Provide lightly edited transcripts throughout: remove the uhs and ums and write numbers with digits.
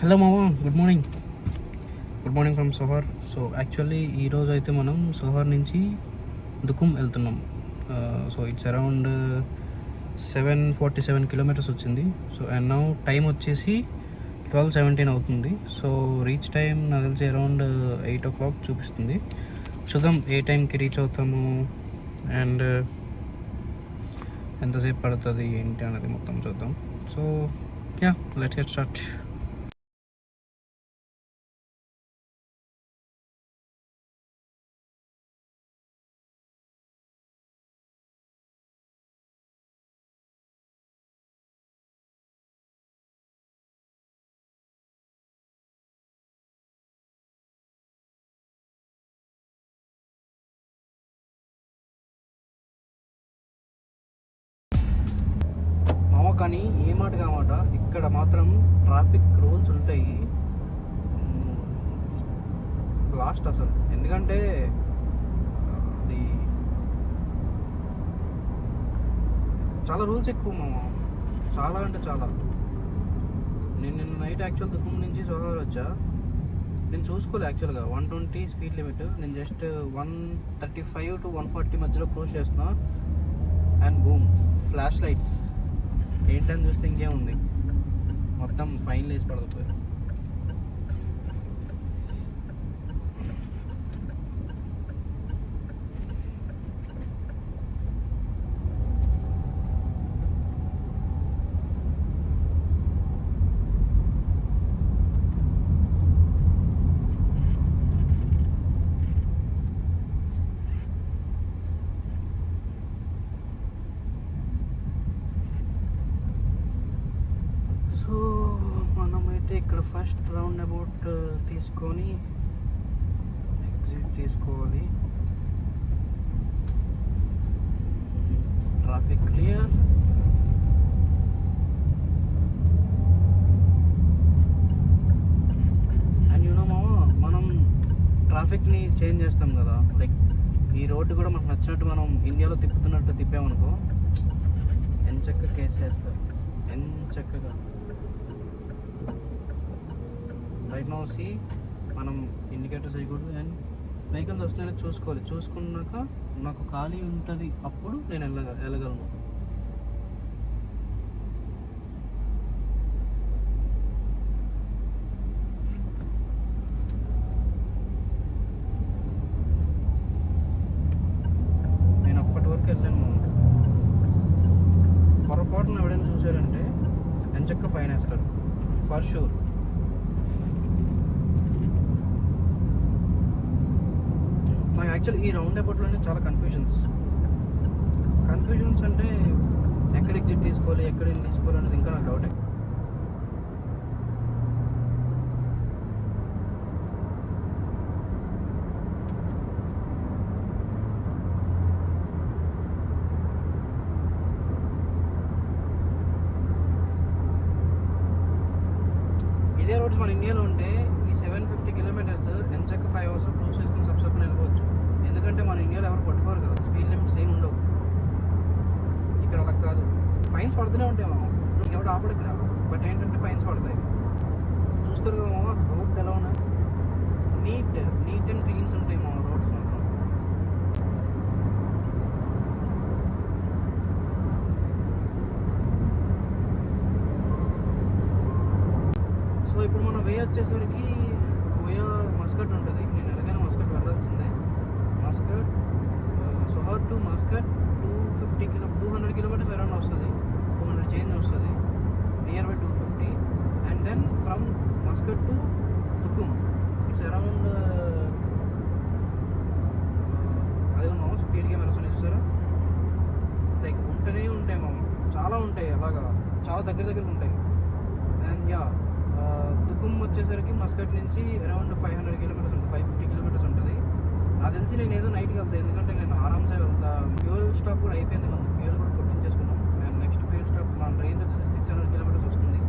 Hello మామ, good morning. Good morning from Sohar. So actually ఈరోజు అయితే మనం సోహార్ నుంచి దుకుమ్ వెళ్తున్నాం. సో ఇట్స్ అరౌండ్ 747 కిలోమీటర్స్ వచ్చింది. సో అండ్ నౌ టైం వచ్చేసి 12:17 అవుతుంది. సో రీచ్ టైం నాకు తెలిసి అరౌండ్ 8 o'clock చూపిస్తుంది. చూద్దాం ఏ టైంకి రీచ్ అవుతాము అండ్ ఎంతసేపు పడుతుంది ఏంటి అనేది మొత్తం చూద్దాం. So yeah, let's get start. కానీ ఏ మాట కామాట ఇక్కడ మాత్రం ట్రాఫిక్ రూల్స్ ఉంటాయి లాస్ట్ అసలు. ఎందుకంటే అది చాలా రూల్స్ ఎక్కువ మామ, చాలా అంటే చాలా. నేను నిన్న నైట్ యాక్చువల్ దుకుమ్ నుంచి సోహార్ వచ్చా. నేను చూసుకోలే యాక్చువల్గా 120 స్పీడ్ లిమిట్. నేను జస్ట్ 135 to 140 మధ్యలో క్రూజ్ చేస్తున్నా అండ్ బూమ్ ఫ్లాష్ లైట్స్. ఏంటని చూస్తే ఇంకేముంది, మొత్తం ఫైన్ వేసి పడకపోయి. సో మనమైతే ఇక్కడ ఫస్ట్ రౌండ్ అబౌట్ తీసుకొని ఎగ్జిట్ తీసుకోవాలి. Traffic clear. అండ్ యూనో మామ, మనం ట్రాఫిక్ని చేంజ్ చేస్తాం కదా. లైక్ ఈ రోడ్డు కూడా మనకు నచ్చినట్టు మనం ఇండియాలో తిప్పుతున్నట్టు తిప్పామనుకో ఎంచక్క కేసు చేస్తారు. ఎంచక్కగా రైట్ నౌ సి మనం ఇండికేటర్స్ వేయకూడదు అండ్ వెహికల్స్ వస్తున్నాయని చూసుకోవాలి. చూసుకున్నాక నాకు ఖాళీ ఉంటుంది, అప్పుడు నేను వెళ్ళగలను. నేను అప్పటి వరకు వెళ్ళాను. పొరపాటున ఎవడైనా చూసాడంటే ఎంచక్క ఫైన్ వేస్తాడు ఫర్ షూర్. నాకు యాక్చువల్ ఈ రౌండ్ అబౌట్లోనే చాలా కన్ఫ్యూజన్స్ అంటే ఎక్కడ ఎగ్జిట్ తీసుకోవాలి, ఎక్కడ ఏం తీసుకోవాలి అనేది ఇంకా నాకు డౌటే. ఇదే రోడ్స్ మన ఇండియాలో ఉంటే ఈ 750 కిలోమీటర్స్ ఎంచక్క 5 hours క్రూజ్ చేసుకుని సబ్సప్ని వెళ్ళిపోవచ్చు. ఎందుకంటే మన ఇండియాలో ఎవరు పట్టుకోరు కదా, స్పీడ్ లిమిట్స్ ఏమి ఉండవు. ఇక్కడ అలా కాదు, ఫైన్స్ పడుతూనే ఉంటాయి మామ. నువ్వు ఎవరు ఆపడు ఇక్కడ, బట్ ఏంటంటే ఫైన్స్ పడతాయి. చూస్తారు కదా మామ రోడ్ ఎలా ఉన్నాయి, నీట్ అండ్ క్లీన్స్ ఉంటాయి మామ రోడ్స్ మాత్రం. సో ఇప్పుడు మనం వే వచ్చేసరికి ఓయా మస్కట్ ఉంటుంది. నేను ఎలాగైనా మస్కట్ వెళ్ళాల్సిందే. Muscat Sohar to Muscat 200 kilometres around వస్తుంది, 200 చేంజ్ వస్తుంది, near by 250. And then from Muscat to Duqm it's around అదే మామ స్పీడ్ కెమెరాస్ చూసారా, లైక్ ఉంటూనే ఉంటాయి మామ, చాలా ఉంటాయి, అలాగా చాలా దగ్గర ఉంటాయి. అండ్ యా దుకుమ్ వచ్చేసరికి మస్కట్ నుంచి అరౌండ్ 500 కిలోమీటర్స్ ఉంటుంది, 550 కిలోమీటర్స్ ఉంటుంది. నాకు తెలిసి నేను ఏదో నైట్కి వెళ్తాను, ఎందుకంటే నేను ఆరామ్సే వెళ్తా. ఫ్యూయల్ స్టాప్ కూడా అయిపోయింది, మనం ఫ్యూయల్ కూడా కొట్టించేసుకున్నాం. అండ్ నెక్స్ట్ ఫ్యూయల్ స్టాప్ మన రేంజ్ వచ్చేసి 600 కిలోమీటర్స్ వస్తుంది.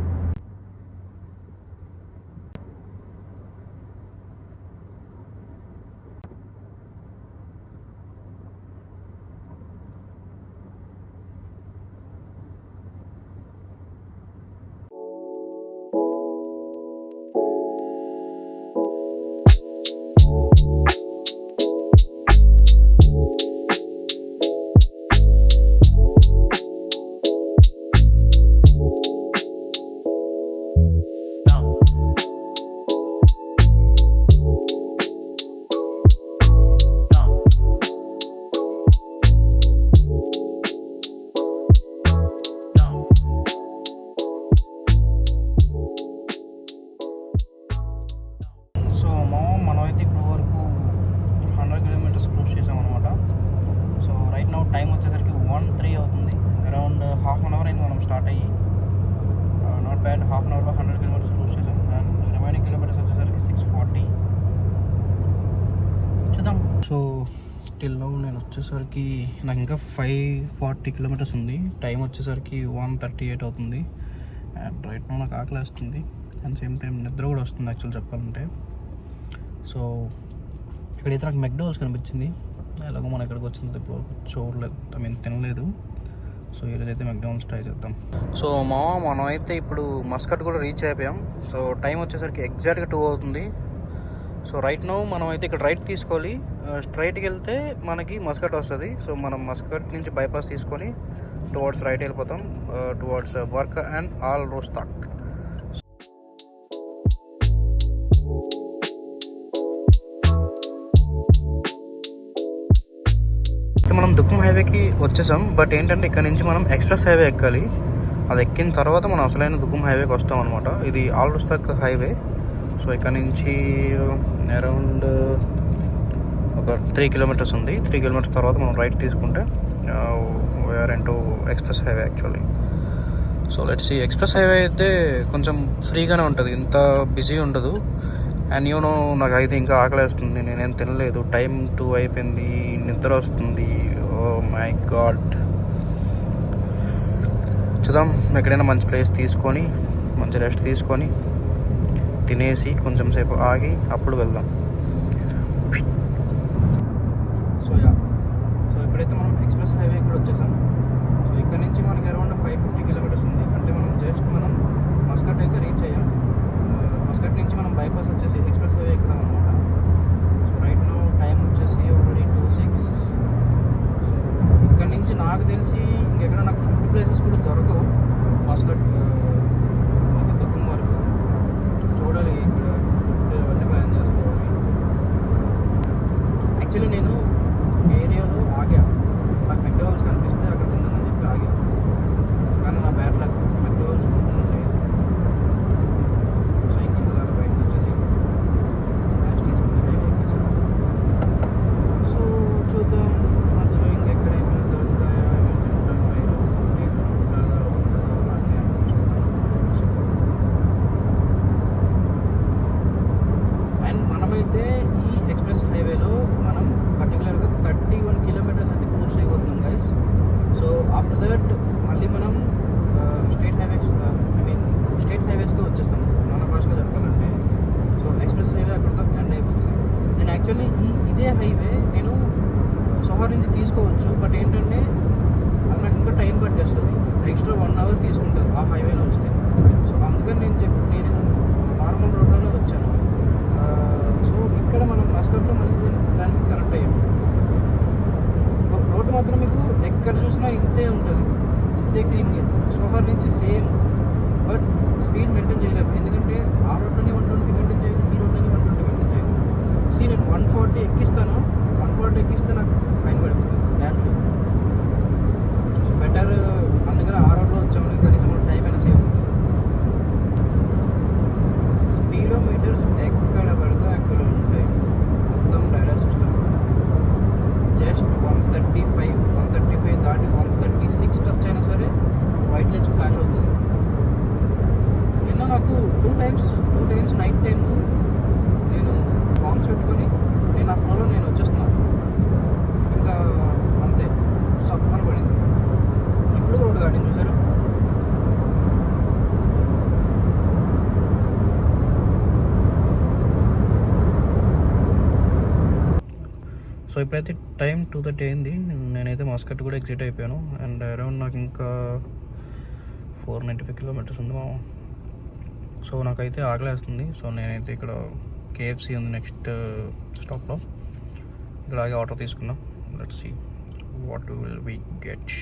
టిల్ నౌ నేను వచ్చేసరికి నాకు ఇంకా 540 కిలోమీటర్స్ ఉంది. టైం వచ్చేసరికి 1:38 అవుతుంది. అండ్ రైట్ నౌ నాకు ఆకలి వేస్తుంది అండ్ సేమ్ టైం నిద్ర కూడా వస్తుంది యాక్చువల్ చెప్పాలంటే. సో ఇక్కడైతే నాకు మెక్డోనల్డ్స్ కనిపించింది. ఎలాగో మనం ఇక్కడికి వచ్చింది ఇప్పుడు చూడలేదు, తినలేదు. సో ఈరోజు అయితే మెక్డోనల్డ్స్ ట్రై చేద్దాం. సో మనం అయితే ఇప్పుడు మస్కట్ కూడా రీచ్ అయిపోయాం. సో టైం వచ్చేసరికి ఎగ్జాక్ట్గా 2 అవుతుంది. సో రైట్ నౌ మనం అయితే ఇక్కడ రైట్ తీసుకోవాలి. స్ట్రైట్కి వెళ్తే మనకి మస్కట్ వస్తుంది. సో మనం మస్కట్ నుంచి బైపాస్ తీసుకొని టువర్డ్స్ రైట్ వెళ్ళిపోతాం, టువర్డ్స్ వర్క్ అండ్ ఆల్ రోస్తాక్. మనం దుక్కుం హైవేకి వచ్చేసాం. బట్ ఏంటంటే ఇక్కడ నుంచి మనం ఎక్స్ప్రెస్ హైవే ఎక్కాలి. అది ఎక్కిన తర్వాత మనం అసలైన దుక్కుం హైవేకి వస్తాం అనమాట. ఇది ఆల్ రోస్తాక్ హైవే. సో ఇక్కడ నుంచి అరౌండ్ ఒక 3 కిలోమీటర్స్ ఉంది. 3 కిలోమీటర్స్ తర్వాత మనం రైట్ తీసుకుంటే we're into express highway actually. So let's see. Express highway అయితే కొంచెం ఫ్రీగానే ఉంటుంది, ఇంత బిజీ ఉండదు. అండ్ యూనో నాకు అయితే ఇంకా ఆకలేస్తుంది, నేనేం తినలేదు. టైం 2 అయిపోయింది, నిద్ర వస్తుంది. Oh my god. చూద్దాం ఎక్కడైనా మంచి ప్లేస్ తీసుకొని మంచి రెస్ట్ తీసుకొని తినేసి కొంచెం సేపు ఆగి అప్పుడు వెళ్దాం. సో ఇప్పుడైతే మనం ఎక్స్ప్రెస్ హైవే కూడా వచ్చేసాం. సో ఇక్కడ నుంచి మనకి అరౌండ్ 550 కిలోమీటర్స్ ఉంది. అంటే మనం మస్కట్ అయితే రీచ్ అయ్యాం. మస్కట్ నుంచి మనం బైపాస్ వచ్చేసి ఎక్స్ప్రెస్ హైవే ఎక్కుదాం అనమాట. సో రైట్ నౌ టైం వచ్చేసి ఆల్రెడీ 2:06. సో ఇక్కడ నుంచి నాకు తెలిసి ఇంకెక్కడ నాకు ఫుడ్ ప్లేసెస్ కూడా దొరకవు మస్కట్ దుక్కుం వరకు. చూడాలి ఇక్కడ ఫుడ్ అవన్నీ ప్లాన్ చేసుకోవాలి. యాక్చువల్లీ నేను ఏరియాలో ఆగా, నాకు మెక్డోనల్డ్స్ కనిపిస్తే అక్కడ తిందామని చెప్పి ఆగా. కానీ నా బ్యాడ్ లక్, మెక్డోనల్డ్స్ లేదు. సో ఇంకా పిల్లలు బయటకు వచ్చేసి సో చూద్దాం మధ్యలో ఇంకెక్కడ ఏమైనా దొరుకుతాయా, అండ్ మనమైతే ఈ ఎక్స్ప్రెస్ హైవేలో మనం పర్టికులర్గా 31 కిలోమీటర్స్ అయితే క్రూజ్ చేయబోతున్నాం గైస్. సో ఆఫ్టర్ దట్ మళ్ళీ మనం స్టేట్ హైవేస్గా వచ్చేస్తాం మన భాషలో చెప్పాలంటే. సో ఎక్స్ప్రెస్ హైవే అక్కడితో ఎండ్ అయిపోతుంది. నేను యాక్చువల్లీ ఇదే హైవే నేను సోహార్ నుంచి తీసుకోవచ్చు. బట్ ఏంటంటే అది నాకు ఇంకా టైం పట్టేస్తుంది, ఎక్స్ట్రా 1 అవర్ తీసుకుంటుంది ఆ హైవేలో వస్తే. సో అందుకని నేను నార్మల్ రోడ్లోనే వచ్చాను. సో ఇక్కడ మనం మస్కట్లో మళ్ళీ దానికి కనెక్ట్ అయ్యాం. రోడ్డు మాత్రం మీకు ఎక్కడ చూసినా ఇంతే ఉంటుంది, ఇంతే క్లీన్గా. సోహార్ నుంచి సేమ్, బట్ స్పీడ్ మెయింటైన్ చేయలేము. ఎందుకంటే ఆ రోడ్లోనే 120 మెయింటైన్ చేయాలి, ఈ రోడ్లోనే 120 మెయింటైన్ చేయాలి. నేను 140 ఎక్కిస్తాను, 140 ఎక్కిస్తే నాకు ఫైన్ పడిపోతుంది డ్యామ్ షూర్. సో బెటర్ అందుకని ఆ రోడ్లో వచ్చాము, కనీసం టైం అయినా సేవ్ అవుతుంది. స్పీడోమీటర్స్ ఎక్కడ పడితే అక్కడ ఉంటాయి, మొత్తం రైడర్ సిస్టమ్. జస్ట్ 135 దాటి 136 టచ్ అయినా సరే వైట్ లైట్స్ ఫ్లాష్ అవుతుంది. నిన్న నాకు 2 టైమ్స్ నైట్ టైం నేను సాంగ్స్ పెట్టుకొని నేను ఆ ఫ్లోలో నేను వచ్చేస్తున్నాను. ఇంకా అంతే సప్పని పడింది. ఇప్పుడు రోడ్ గార్డెన్ చూసారు. సో ఇప్పుడైతే టైం 2:30 అయింది. నేనైతే మస్కట్ కూడా ఎగ్జిట్ అయిపోయాను. అండ్ అరౌండ్ నాకు ఇంకా 495 కిలోమీటర్స్ ఉంది మామ. సో నాకైతే ఆకలేస్తుంది. సో నేనైతే ఇక్కడ KFC ఉంది నెక్స్ట్ స్టాప్లో, ఇక్కడ ఆగి ఆర్డర్ తీసుకున్నాం. Let's see what will we get.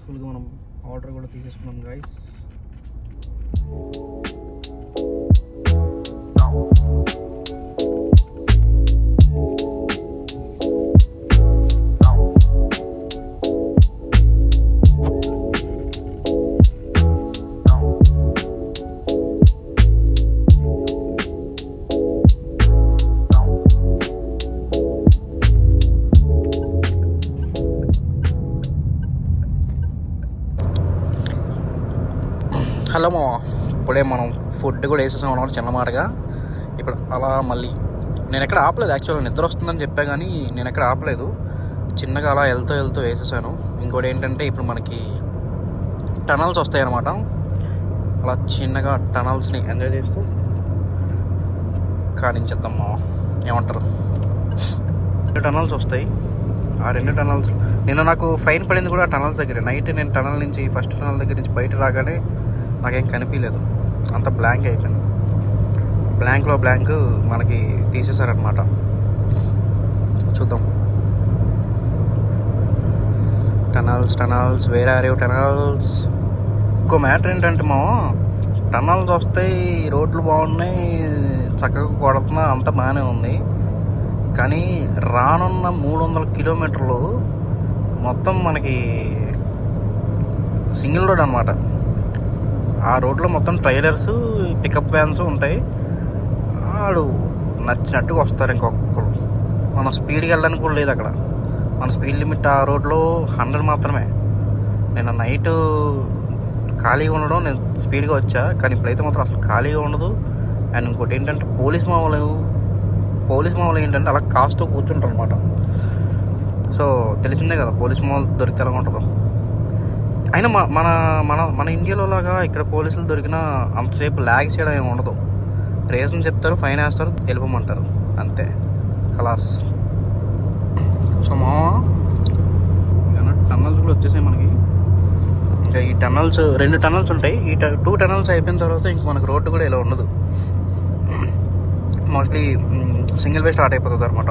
సక్సెస్ఫుల్గా మనం ఆర్డర్ కూడా తీసేసుకున్నాం గైస్. హలో మా, ఇప్పుడే మనం ఫుడ్ కూడా వేసేసాం అన్నమాట చిన్నమాటగా. ఇప్పుడు అలా మళ్ళీ నేను ఎక్కడ ఆపలేదు, యాక్చువల్గా నిద్ర వస్తుందని చెప్పా కానీ నేను ఎక్కడ ఆపలేదు, చిన్నగా అలా వెళ్తూ వేసేసాను. ఇంకోటి ఏంటంటే ఇప్పుడు మనకి టనల్స్ వస్తాయి అన్నమాట, అలా చిన్నగా టనల్స్ని ఎంజాయ్ చేస్తూ కానించేద్దాం మా. ఏమంటారు? 2 టనల్స్ వస్తాయి. ఆ 2 టనల్స్ నిన్న నాకు ఫైన్ పడింది కూడా ఆ టనల్స్ దగ్గర. నైట్ నేను టనల్ నుంచి ఫస్ట్ టనల్ దగ్గర నుంచి బయట రాగానే నాకేం కనిపించలేదు, అంత బ్లాంక్ అయిపోయింది. బ్లాంక్లో బ్లాంక్ మనకి తీసేశారనమాట. చూద్దాం. Tunnels where are you tunnels. ఇంకో మ్యాటర్ ఏంటంటే మా, టనల్స్ వస్తాయి, రోడ్లు బాగున్నాయి, చక్కగా కొడుతున్నా, అంత బాగానే ఉంది. కానీ రానున్న 300 కిలోమీటర్లు మొత్తం మనకి సింగిల్ రోడ్ అనమాట. ఆ రోడ్లో మొత్తం ట్రైలర్స్, పికప్ వ్యాన్స్ ఉంటాయి. వాడు నచ్చినట్టుగా వస్తారు ఇంకొకరు. మనం స్పీడ్కి వెళ్ళడానికి కూడా లేదు అక్కడ. మన స్పీడ్ లిమిట్ ఆ రోడ్లో 100 మాత్రమే. నేను నైట్ ఖాళీగా ఉండడం, నేను స్పీడ్గా వచ్చా, కానీ ఇప్పుడైతే మాత్రం అసలు ఖాళీగా ఉండదు. అండ్ ఇంకోటి ఏంటంటే పోలీస్ మామూలు ఏంటంటే అలా కాస్తూ కూర్చుంటారు అనమాట. సో తెలిసిందే కదా పోలీస్ మామూలు దొరికితే ఎలా ఉంటుందో. అయినా మన మన మన ఇండియాలో లాగా ఇక్కడ పోలీసులు దొరికినా అంతసేపు ల్యాగ్ చేయడం ఏమి ఉండదు. రీజన్ చెప్తారు, ఫైన్ వేస్తారు, వెళ్ళిపోమంటారు, అంతే, ఖలాస్. సో మా టన్నల్స్ కూడా వచ్చేసాయి మనకి. ఇంకా ఈ టన్నల్స్ 2 టన్నల్స్ ఉంటాయి. ఈ 2 టన్నల్స్ అయిపోయిన తర్వాత ఇంక మనకు రోడ్డు కూడా ఇలా ఉండదు. మోస్ట్లీ సింగిల్ వే స్టార్ట్ అయిపోతుంది అనమాట.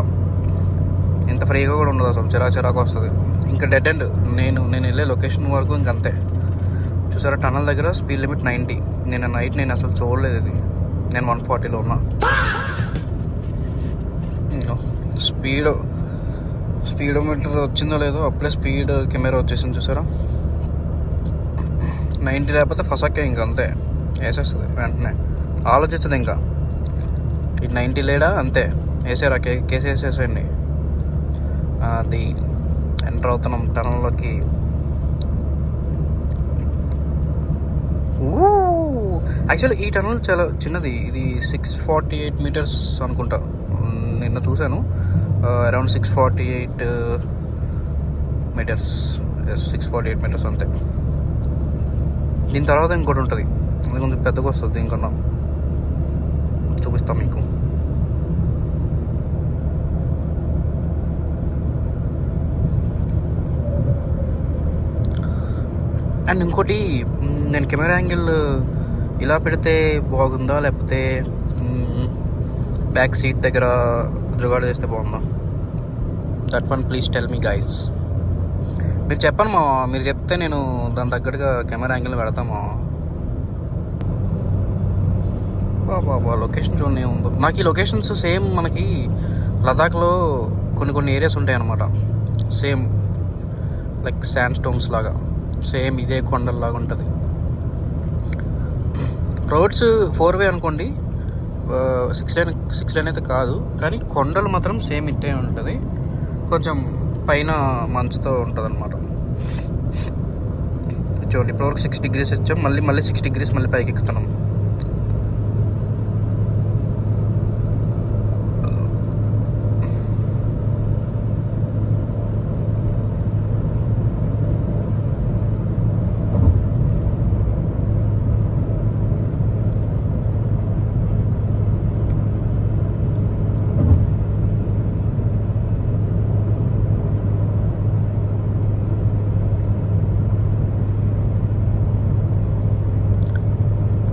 ఇంత ఫ్రీగా కూడా ఉండదు, అసలు చిరాకు వస్తుంది. ఇంకా డెడ్ ఎండ్. నేను వెళ్ళే లొకేషన్ వరకు ఇంకంతే. చూసారా టన్నల్ దగ్గర స్పీడ్ లిమిట్ 90. నేను అసలు చూడలేదు ఇది. నేను 140లో ఉన్నా. స్పీడోమీటర్ వచ్చిందో లేదో అప్పుడే స్పీడ్ కెమెరా వచ్చేసింది చూసారా. 90 లేకపోతే ఫసక్కే ఇంకంతే, వేసేస్తుంది వెంటనే, ఆలోచించదు ఇంకా. ఇది 90 లేడా అంతే, వేసారా కేసు వేసేసేయండి. అది ఎంటర్ అవుతున్నాం టనల్లోకి. యాక్చువల్లీ ఈ టనల్ చాలా చిన్నది. ఇది 648 మీటర్స్ అనుకుంటా, నిన్న చూశాను. అరౌండ్ 648 మీటర్స్, 648 మీటర్స్ అంతే. దీని తర్వాత ఇంకోటి ఉంటుంది, అది కొంచెం పెద్దగా వస్తుంది దీనికన్నా. చూపిస్తాం మీకు. అండ్ ఇంకోటి, నేను కెమెరా యాంగిల్ ఇలా పెడితే బాగుందా లేకపోతే బ్యాక్ సీట్ దగ్గర జుగాడు చేస్తే బాగుందా? That one please tell me guys. మీరు చెప్పండి మా, మీరు చెప్తే నేను దాని తగ్గట్టుగా కెమెరా యాంగిల్ పెడతామా. బాబా లొకేషన్ చూడండి ఏముందో. నాకు ఈ లొకేషన్స్ సేమ్ మనకి లదాఖ్లో కొన్ని ఏరియాస్ ఉంటాయి అన్నమాట. సేమ్ లైక్ శాండ్ స్టోన్స్ లాగా, సేమ్ ఇదే కొండల్లాగా ఉంటుంది. రోడ్స్ 4 వే అనుకోండి, 6 లైన్ అయితే కాదు, కానీ కొండలు మాత్రం సేమ్ ఇట్టే ఉంటుంది. కొంచెం పైన మంచుతో ఉంటుంది అనమాట. చూడండి ఇప్పటివరకు 6 degrees వచ్చాం, మళ్ళీ 6 degrees మళ్ళీ పైకి ఎక్కుతున్నాం.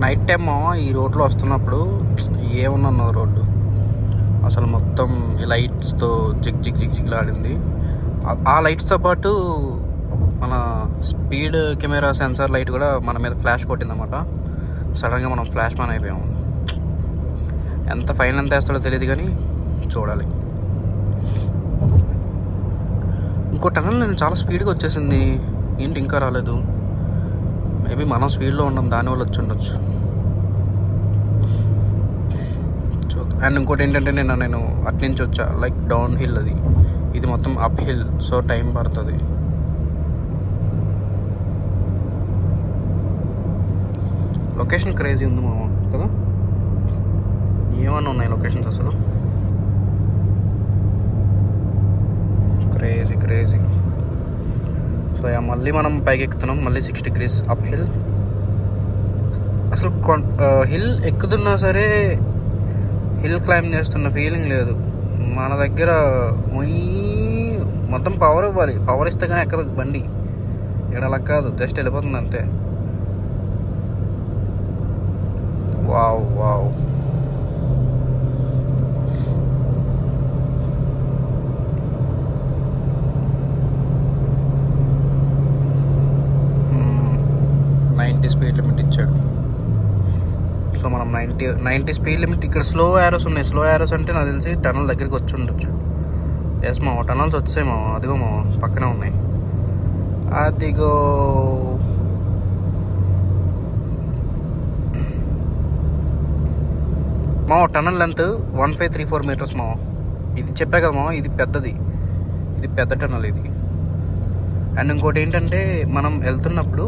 నైట్ టైమ్ ఈ రోడ్లో వస్తున్నప్పుడు ఏమున్నా రోడ్డు అసలు మొత్తం లైట్స్తో జిగ్ జిగ్ జిగ్ జిగ్లాడింది. ఆ లైట్స్తో పాటు మన స్పీడ్ కెమెరా సెన్సార్ లైట్ కూడా మన మీద ఫ్లాష్ కొట్టిందన్నమాట. సడన్గా మనం ఫ్లాష్ మ్యాన్ అయిపోయాము. ఎంత ఫైన్ ఎంత వేస్తాడో తెలియదు కానీ చూడాలి. ఇంకో టనల్ నేను చాలా స్పీడ్గా వచ్చేసింది, ఏంటి ఇంకా రాలేదు? మేబీ మనం స్పీడ్లో ఉన్నాం, దానివల్ల వచ్చి ఉండొచ్చు. అండ్ ఇంకోటి ఏంటంటే నేను అటు నుంచి వచ్చా, లైక్ డౌన్ హిల్, అది ఇది మొత్తం అప్ హిల్, సో టైం పడుతుంది. లొకేషన్ క్రేజీ ఉంది మామ కదా, ఏమన్నా ఉన్నాయి లొకేషన్స్ అసలు, క్రేజీ క్రేజీ. సో మళ్ళీ మనం పైకి ఎక్కుతున్నాం, మళ్ళీ 6 degrees అప్ హిల్. అసలు హిల్ ఎక్కుతున్నా సరే హిల్ క్లైంబ్ చేస్తున్న ఫీలింగ్ లేదు. మన దగ్గర మొత్తం పవర్ ఇవ్వాలి, పవర్ ఇస్తే కానీ ఎక్కదు బండి. ఇక్కడ అలా కాదు, జస్ట్ వెళ్ళిపోతుంది అంతే. Wow wow. స్పీడ్ లిమిట్ ఇచ్చాడు. సో మనం 90 స్పీడ్ లిమిట్. ఇక్కడ స్లో యారోస్ ఉన్నాయి. స్లో యారోస్ అంటే నాకు తెలిసి టనల్ దగ్గరికి వచ్చి ఉండొచ్చు. ఎస్ మామ, టనల్స్ వచ్చాయి మామ, అదిగో మామ పక్కనే ఉన్నాయి, అదిగో. మామ టనల్ లెంత్ 1534 meters మామ. ఇది చెప్పా కదా మామ, ఇది పెద్దది, ఇది పెద్ద టనల్ ఇది. అండ్ ఇంకోటి ఏంటంటే మనం వెళ్తున్నప్పుడు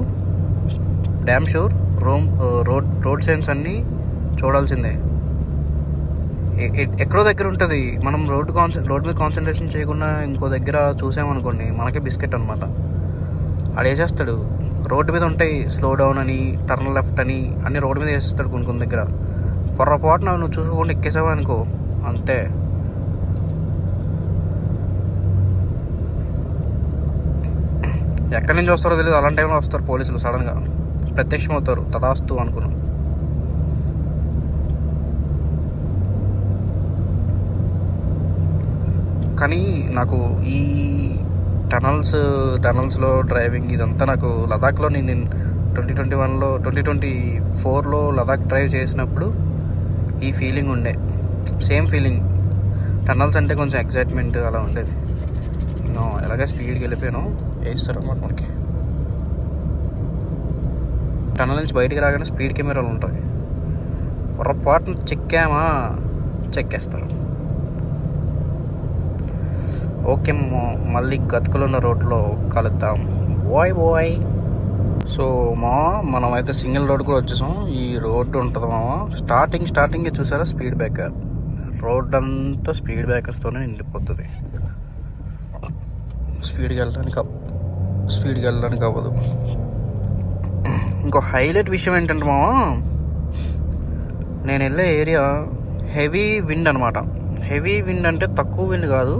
డ్యామ్ షూర్ రోడ్ సైన్స్ అన్నీ చూడాల్సిందే. ఎక్కడో దగ్గర ఉంటుంది, మనం రోడ్ మీద కాన్సన్ట్రేషన్ చేయకుండా ఇంకో దగ్గర చూసామనుకోండి మనకే బిస్కెట్ అనమాట. ఆడు వేసేస్తాడు, రోడ్డు మీద ఉంటాయి స్లో డౌన్ అని, టర్న్ లెఫ్ట్ అని అన్ని రోడ్డు మీద వేసేస్తాడు కొన్ని దగ్గర. పొరపాటున నువ్వు చూసుకోకుండా ఎక్కేసావా అనుకో అంతే. ఎక్కడి నుంచి వస్తారో తెలియదు, అలాంటి టైంలో వస్తారు పోలీసులు, సడన్గా ప్రత్యక్షం అవుతారు, తదాస్తు అనుకున్నాం. కానీ నాకు ఈ టనల్స్లో డ్రైవింగ్ ఇదంతా నాకు లదాఖ్లో నేను 2024లో లదాఖ్ డ్రైవ్ చేసినప్పుడు ఈ ఫీలింగ్ ఉండే, సేమ్ ఫీలింగ్. టనల్స్ అంటే కొంచెం ఎగ్జైట్మెంట్ అలా ఉండేది. ఇంకా ఎలాగే స్పీడ్కి వెళ్ళిపోయాను, వేయిస్తారు అన్నమాట మనకి. టనల్ నుంచి బయటికి రాగానే స్పీడ్ కెమెరాలు ఉంటాయి, పొరపాటున చెక్కేస్తారు. ఓకే మళ్ళీ గతుకులున్న రోడ్లో కలుద్దాం, బాయ్. సో మనమైతే సింగిల్ రోడ్ కూడా వచ్చేసాం. ఈ రోడ్డు ఉంటుంది స్టార్టింగ్ చూసారా, స్పీడ్ బ్రేకర్. రోడ్ అంతా స్పీడ్ బ్రేకర్స్తోనే నిండిపోతుంది. స్పీడ్కి వెళ్ళడానికి అవ్వదు. ఇంకో హైలైట్ విషయం ఏంటంటే నేను వెళ్ళే ఏరియా హెవీ విండ్ అనమాట. హెవీ విండ్ అంటే తక్కువ విండ్ కాదు,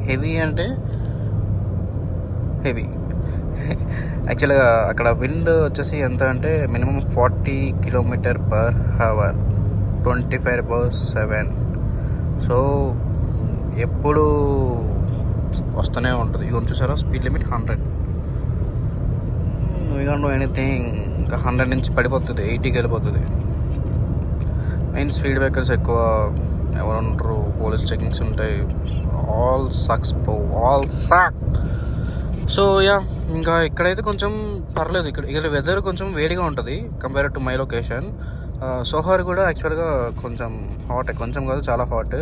హెవీ అంటే హెవీ. యాక్చువల్గా అక్కడ విండ్ వచ్చేసి ఎంత అంటే మినిమం 40 km/h, 24/7. సో ఎప్పుడు వస్తూనే ఉంటుంది. ఇక చూసారా speed limit 100. We can't do anything. ఇంకా 100 నుంచి పడిపోతుంది, 80కి వెళ్ళిపోతుంది. మెయిన్ స్పీడ్ బ్రేకర్స్ ఎక్కువ, ఎవరు ఉంటారు, పోలీస్ చెకింగ్స్ ఉంటాయి, ఆల్ సక్స్. సో ఇంకా ఇక్కడైతే కొంచెం పర్లేదు. ఇక్కడ వెదర్ కొంచెం వేడిగా ఉంటుంది compare to my location. Sohar కూడా యాక్చువల్గా కొంచెం హాట్, కొంచెం కాదు చాలా హాట్.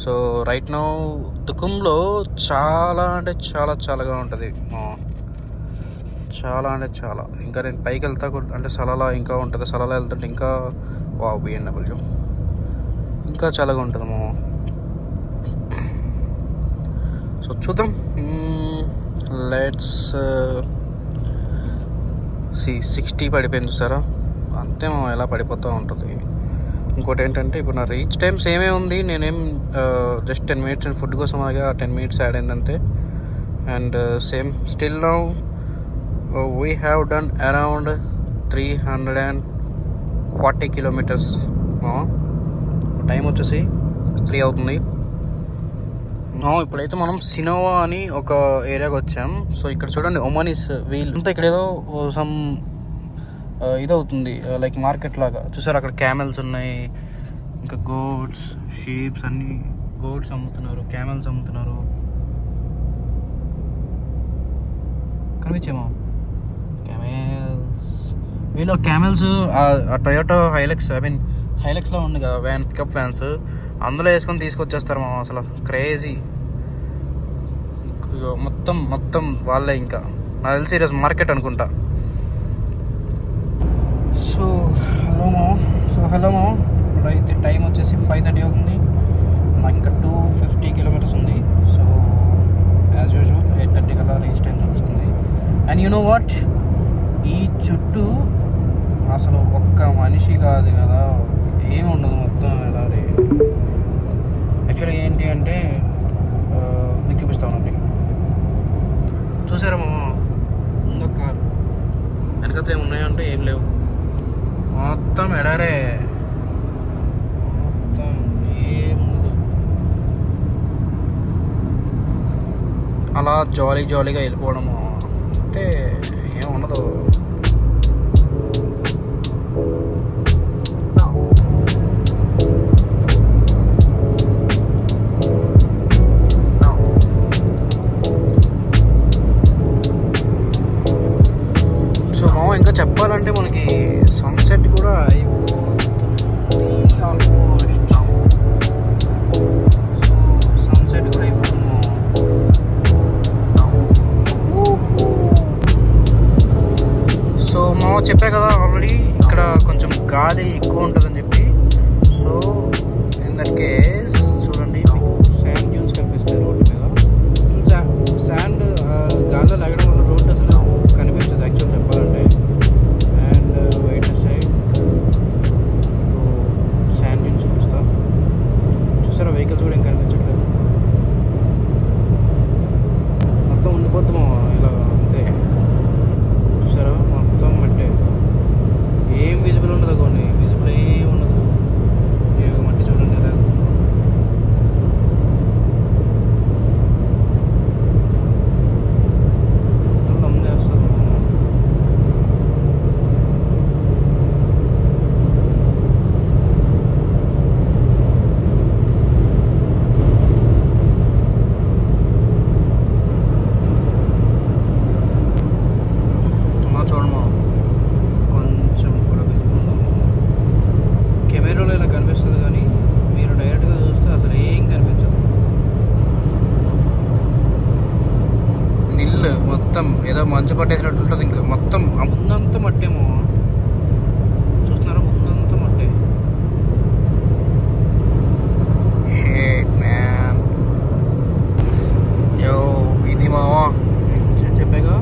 సో రైట్ నౌ దుకుంలో చాలా అంటే చాలాగా ఉంటుంది, చాలా అంటే చాలా. ఇంకా నేను పైకి వెళ్తా అంటే సలాలా ఇంకా ఉంటుంది, సలాలా వెళ్తుంటే ఇంకా BMW ఇంకా చాలాగా ఉంటుంది సో చూద్దాం. లెట్స్ 60 పడిపోయింది చూసారా, అంతే ఎలా పడిపోతూ ఉంటుంది. ఇంకోటి ఏంటంటే ఇప్పుడు నా రీచ్ టైం సేమే ఉంది. నేనేం జస్ట్ 10 minutes ఫుడ్ కోసం ఆగా, 10 minutes యాడ్ అయిందంతే. And same still now we have done around 340 kilometers. Time వచ్చేసి 3 అవుతుంది. ఇప్పుడైతే మనం సినోవా అని ఒక ఏరియాకి వచ్చాం. సో ఇక్కడ చూడండి ఒమానిస్ వీల్ అంతా ఇక్కడ ఏదో సమ్ ఇదవుతుంది లైక్ మార్కెట్ లాగా. చూసారు అక్కడ క్యామెల్స్ ఉన్నాయి, ఇంకా గోట్స్, షీప్స్, అన్ని గోట్స్ అమ్ముతున్నారు, క్యామెల్స్ అమ్ముతున్నారు. కనిపించేమో క్యామెల్స్. వీళ్ళు క్యామెల్స్ టొయోటో హైలెక్స్, ఐ మీన్ హైలెక్స్లో ఉంది కదా వ్యాన్, పికప్ వ్యాన్స్, అందులో వేసుకొని తీసుకొచ్చేస్తారు మామ. అసలు క్రేజీ. మొత్తం వాళ్ళే. ఇంకా నాకు తెలిసి ఈరోజు మార్కెట్ అనుకుంటా. సో హలో మామ, ఇప్పుడైతే టైం వచ్చేసి 5:30 అవుతుంది. నాకు ఇంకా 250 కిలోమీటర్స్ ఉంది. సో యాజ్ యూజువల్ 8:30 కల్లా రీచ్ టైం చూపిస్తుంది. అండ్ యు నో వాట్, ఈ చుట్టూ అసలు ఒక్క మనిషి కాదు కదా, ఏమి ఉండదు, మొత్తం ఎలా. యాక్చువల్గా ఏంటి అంటే మీకు చూపిస్తానండి. చూసారా మామ, ముందు కార్, వెనకతో ఏమి ఉన్నాయంటే ఏం లేవు, మొత్తం ఎడారే, మొత్తం ఏముండదు. అలా జాలీగా వెళ్ళిపోవడము అంటే ఏముండదు. ఇంకా చెప్పాలంటే మనకి సన్సెట్ కూడా అయిపోతుంది ఆల్మోస్ట్. సన్సెట్ కూడా అయిపోతుంది. సో మామ చెప్పా కదా ఆల్రెడీ, ఇక్కడ కొంచెం గాలి ఎక్కువ ఉంటుందని చెప్పి. సో ఇన్ దట్ కేస్ చూడండి, శాండ్ డ్యూన్స్ కనిపిస్తాయి రోడ్డు మీద. శాండ్ గాలిలో లాగడం వల్ల రోడ్డు అసలు కనిపించదు యాక్చువల్ చెప్పాలంటే. And white side sand dunes చూపిస్తా. చూస్తారా వెహికల్స్ కూడా ఏం కనిపించట్లేదు, మొత్తం ఉండిపోతాము ఇలా అంతే. చూసారా మొత్తం మట్టే, ఏం విజిబుల్ ఉండదు, కొన్ని విజిబుల్ ఏం ఉండదు. మట్టి చూడండి ఎలా ఏదో మంచు పట్టేసినట్టు ఉంటుంది. ఇంకా మొత్తం ముందంతా మట్టేమో, చూస్తున్నారా ముందంతా మట్టే. Shit man. ఇది మావా చెప్పాగా,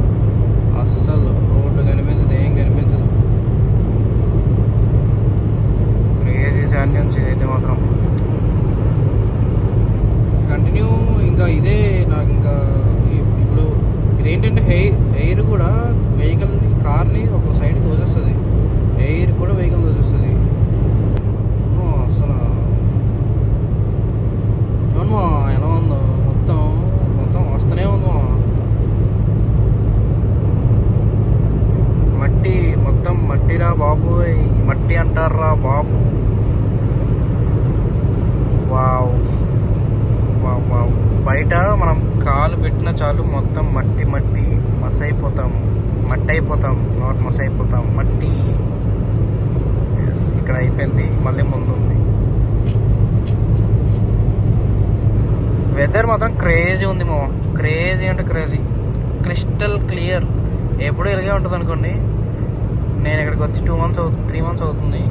అస్సలు రోడ్డు కనిపించదు, ఏం కనిపించదు. క్రేజీ శాండ్ నుంచి ఇదైతే మాత్రం కంటిన్యూ. ఇంకా ఇదే నాకు ఇంకా ఇప్పుడు ఇదేంటంటే ఎయిర్ కూడా వెహికల్ని, కార్ని ఒక సైడ్ తోసేస్తుంది, ఎయిర్ కూడా వెహికల్ తోసేస్తుంది. అసలు అవును ఎలా ఉందో, మొత్తం వస్తూనే ఉందో మట్టి, మొత్తం మట్టిరా బాబు, మట్టి అంటారా బాబు. Wow wow wow. బయట మనం కాలు పెట్టినా చాలు మొత్తం మట్టి మసైపోతాం, నాట్ మసైపోతాం, మట్టి. ఇక్కడ అయిపోయింది, మళ్ళీ ముందు ఉంది. వెదర్ మాత్రం క్రేజీ ఉంది మామ, క్రేజీ అంటే క్రేజీ, క్రిస్టల్ క్లియర్. ఎప్పుడూ ఇలాగే ఉంటుంది అనుకోండి. నేను ఇక్కడికి వచ్చి 3 months అవుతుంది.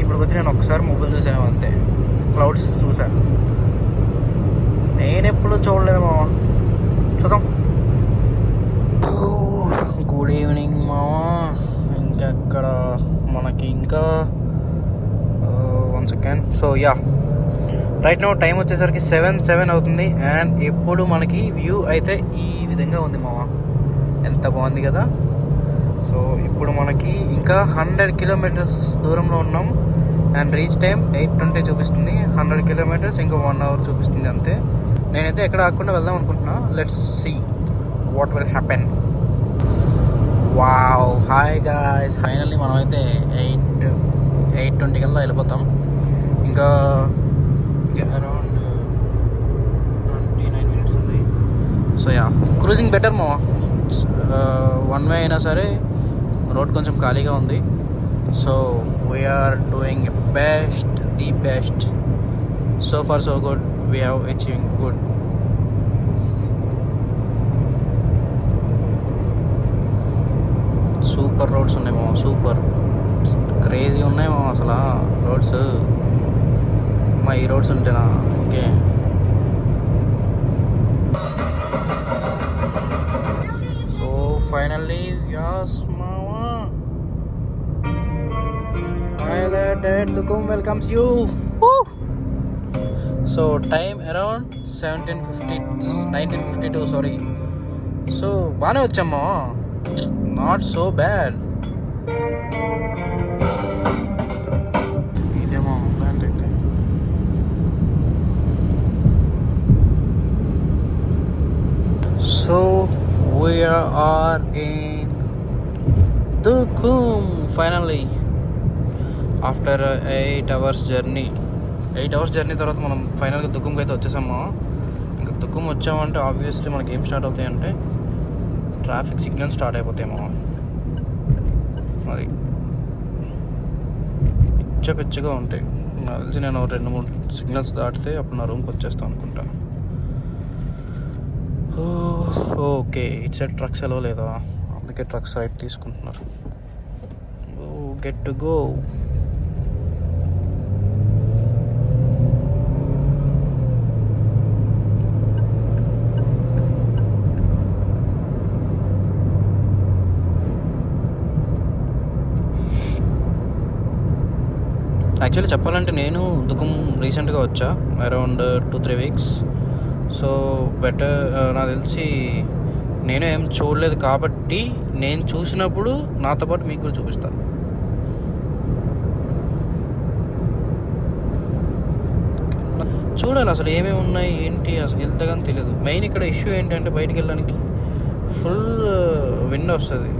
ఇప్పటికి వచ్చి నేను ఒకసారి మొబైల్ చూసాను అంతే, క్లౌడ్స్ చూసాను. నేను ఎప్పుడు చూడలేదు మామ, చూద్దాం. గుడ్ ఈవినింగ్ మామ. ఇంకెక్కడ మనకి ఇంకా 1 second. So right now time వచ్చేసరికి 7 అవుతుంది. అండ్ ఎప్పుడు మనకి వ్యూ అయితే ఈ విధంగా ఉంది మామ, ఎంత బాగుంది కదా. సో ఇప్పుడు మనకి ఇంకా 100 kilometers దూరంలో ఉన్నాం. అండ్ రీచ్ టైం 8:20 చూపిస్తుంది. 100 కిలోమీటర్స్ ఇంకో 1 అవర్ చూపిస్తుంది అంతే. నేనైతే ఎక్కడ ఆగకుండా వెళ్దాం అనుకుంటున్నా. Let's see what will happen. Wow, hi guys, finally మనమైతే 8:20 కల్లా వెళ్ళిపోతాం. ఇంకా అరౌండ్ 29 మినిట్స్ ఉంది. సో యా, క్రూజింగ్ బెటర్ మా. వన్ వే అయినా సరే రోడ్ కొంచెం ఖాళీగా ఉంది. So we're doing the best. So far so good, we have achieving good. Super roads ఉన్నాయి మా, సూపర్ క్రేజీ ఉన్నాయి మా అసలు రోడ్స్. మా ఈ రోడ్స్ ఉంటేనా ఓకే. సో ఫైనల్లీ యాస్ మావా, highlighted Dukum welcomes you. Woo! So time around 1952 sorry. So బాగానే వచ్చామ్మా, నాట్ సో బ్యాడ్. ఇదేమో ప్లాంట్ అయితే. So we are in Dukum finally after 8 hours journey. 8 hours journey తర్వాత మనం ఫైనల్గా దుక్కంకి అయితే వచ్చేసాము. ఇంకా దుక్కం వచ్చామంటే ఆబ్వియస్లీ మనకి ఏం స్టార్ట్ అవుతాయంటే ట్రాఫిక్ సిగ్నల్స్ స్టార్ట్ అయిపోతాయేమో. మరి పిచ్చగా ఉంటాయి. నాకు తెలిసి నేను 2-3 సిగ్నల్స్ దాటితే అప్పుడు నా రూమ్కి వచ్చేస్తాను అనుకుంటా. ఓకే, ఇటు సైడ్ ట్రక్స్ ఎలా లేదా, అందుకే ట్రక్స్ రైట్ తీసుకుంటున్నారు. Get to go. యాక్చువల్లీ చెప్పాలంటే నేను దుకుం రీసెంట్గా వచ్చా, అరౌండ్ 2-3 వీక్స్. సో బెటర్, నాకు తెలిసి నేను ఏం చూడలేదు కాబట్టి నేను చూసినప్పుడు నాతో పాటు మీకు కూడా చూపిస్తాను. చూడాలి అసలు ఏమేమి ఉన్నాయి ఏంటి అసలు వెళ్తాగానే తెలియదు. మెయిన్ ఇక్కడ ఇష్యూ ఏంటంటే బయటికి వెళ్ళడానికి ఫుల్ విండ్ వస్తుంది.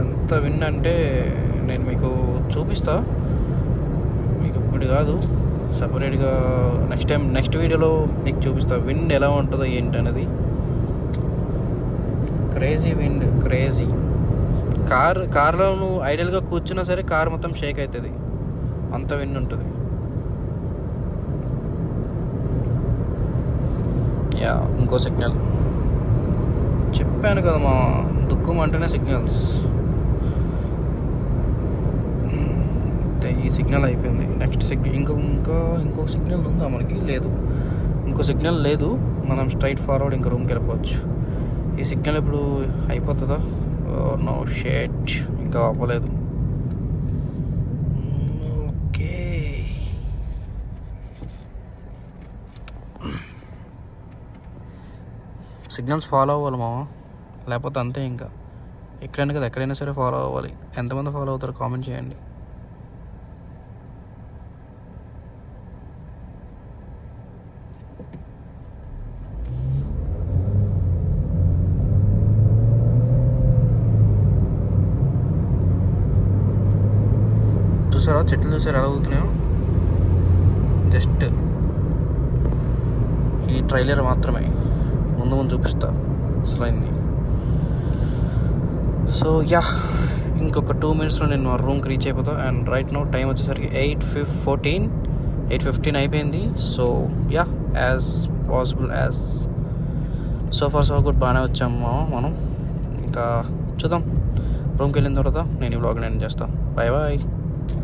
ఎంత విండ్ అంటే నేను మీకు చూపిస్తా, మీకు ఇప్పుడు కాదు, సపరేట్గా నెక్స్ట్ వీడియోలో మీకు చూపిస్తా విండ్ ఎలా ఉంటుందో ఏంటి అనేది. Crazy wind, crazy. కార్లో నువ్వు ఐడియల్గా కూర్చున్నా సరే కార్ మొత్తం షేక్ అవుతుంది, అంత విండ్ ఉంటుంది. యా, ఇంకో సిగ్నల్ చెప్పాను కదా మా, దుఃఖం అంటేనే సిగ్నల్స్. ఈ సిగ్నల్ అయిపోయింది. నెక్స్ట్ ఇంకో సిగ్నల్ ఉందా మనకి? లేదు, ఇంకో సిగ్నల్ లేదు. మనం స్ట్రైట్ ఫార్వర్డ్ ఇంకా రూమ్కి వెళ్ళిపోవచ్చు. ఈ సిగ్నల్ ఇప్పుడు అయిపోతుందా? నో షేట్, ఇంకా అవ్వలేదు. ఓకే, సిగ్నల్స్ ఫాలో అవ్వాలి మామ, లేకపోతే అంతే. ఇంకా ఎక్కడైనా కదా, ఎక్కడైనా సరే ఫాలో అవ్వాలి. ఎంతమంది ఫాలో అవుతారో కామెంట్ చేయండి. చూసారా చెట్లు, చూసారా ఎలా అవుతున్నాయో? జస్ట్ ఈ ట్రైలర్ మాత్రమే, ముందు చూపిస్తా అసలు అయింది. సో యా, ఇంకొక 2 మినిట్స్లో నేను మా రూమ్కి రీచ్ అయిపోతా. అండ్ రైట్ నౌ టైం వచ్చేసరికి 8:15 అయిపోయింది. So yeah, as possible as so far so good, బాగానే వచ్చాము మనం. ఇంకా చూద్దాం రూమ్కి వెళ్ళిన తర్వాత నేను ఈ వ్లాగ్ నేను చేస్తాను. Bye bye.